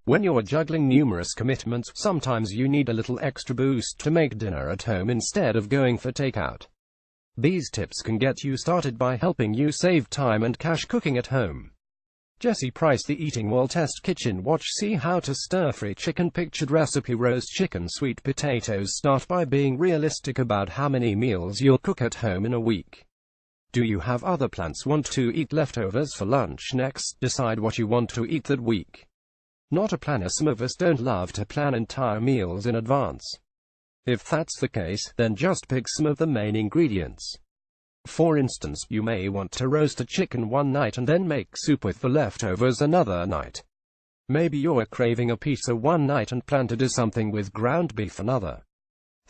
When you're juggling numerous commitments, sometimes you need a little extra boost to make dinner at home instead of going for takeout. These tips can get you started by helping you save time and cash cooking at home. Jesse Price, The Eating Well Test Kitchen Watch. See how to stir-fry chicken. Pictured recipe: roast chicken, sweet potatoes. Start by being realistic about how many meals you'll cook at home in a week. Do you have other plans? Want to eat leftovers for lunch? Next, decide what you want to eat that week. Not a planner. Some of us don't love to plan entire meals in advance. If that's the case, then just pick some of the main ingredients. For instance, you may want to roast a chicken one night and then make soup with the leftovers another night. Maybe you're craving a pizza one night and plan to do something with ground beef another.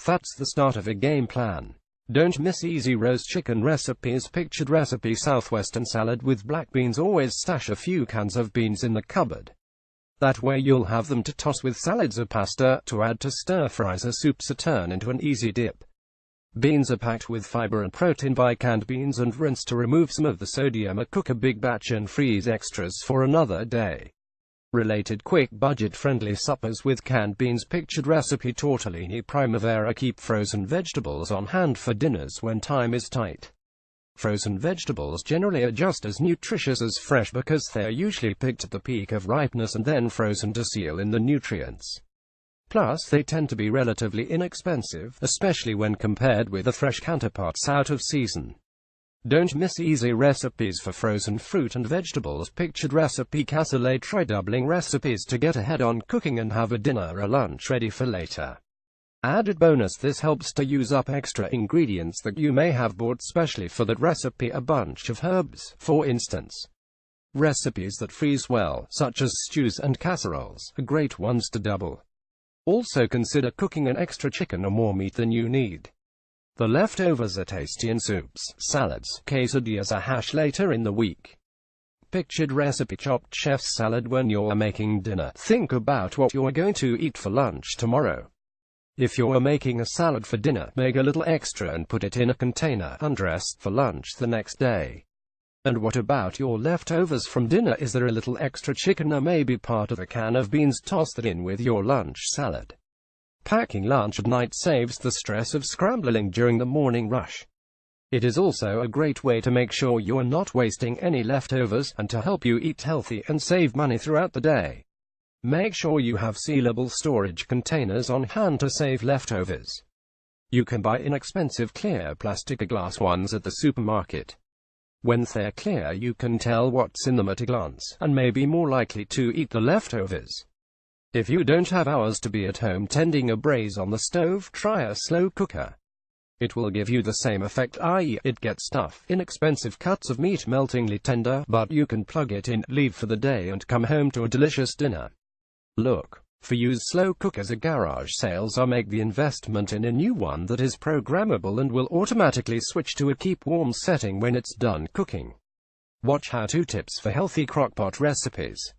That's the start of a game plan. Don't miss easy roast chicken recipes. Pictured recipe: southwestern salad with black beans. Always stash a few cans of beans in the cupboard. That way you'll have them to toss with salads or pasta, to add to stir-fries or soups, or turn into an easy dip. Beans are packed with fiber and protein. Buy canned beans and rinse to remove some of the sodium, or cook a big batch and freeze extras for another day. Related quick budget-friendly suppers with canned beans. Pictured recipe: tortellini primavera. Keep frozen vegetables on hand for dinners when time is tight. Frozen vegetables generally are just as nutritious as fresh because they are usually picked at the peak of ripeness and then frozen to seal in the nutrients. Plus, they tend to be relatively inexpensive, especially when compared with the fresh counterparts out of season. Don't miss easy recipes for frozen fruit and vegetables. Pictured recipe: cassoulet. Try doubling recipes to get ahead on cooking and have a dinner or lunch ready for later. Added bonus: this helps to use up extra ingredients that you may have bought specially for that recipe. A bunch of herbs, for instance. Recipes that freeze well, such as stews and casseroles, are great ones to double. Also consider cooking an extra chicken or more meat than you need. The leftovers are tasty in soups, salads, quesadillas, or hash later in the week. Pictured recipe: chopped chef's salad. When you're making dinner, think about what you're going to eat for lunch tomorrow. If you're making a salad for dinner, make a little extra and put it in a container, undressed, for lunch the next day. And what about your leftovers from dinner? Is there a little extra chicken or maybe part of a can of beans? Toss that in with your lunch salad. Packing lunch at night saves the stress of scrambling during the morning rush. It is also a great way to make sure you are not wasting any leftovers, and to help you eat healthy and save money throughout the day. Make sure you have sealable storage containers on hand to save leftovers. You can buy inexpensive clear plastic or glass ones at the supermarket. When they're clear, you can tell what's in them at a glance, and may be more likely to eat the leftovers. If you don't have hours to be at home tending a braise on the stove, try a slow cooker. It will give you the same effect, i.e., it gets tough, inexpensive cuts of meat meltingly tender, but you can plug it in, leave for the day, and come home to a delicious dinner. Look for used slow cookers at garage sales, or make the investment in a new one that is programmable and will automatically switch to a keep warm setting when it's done cooking. Watch how-to tips for healthy crockpot recipes.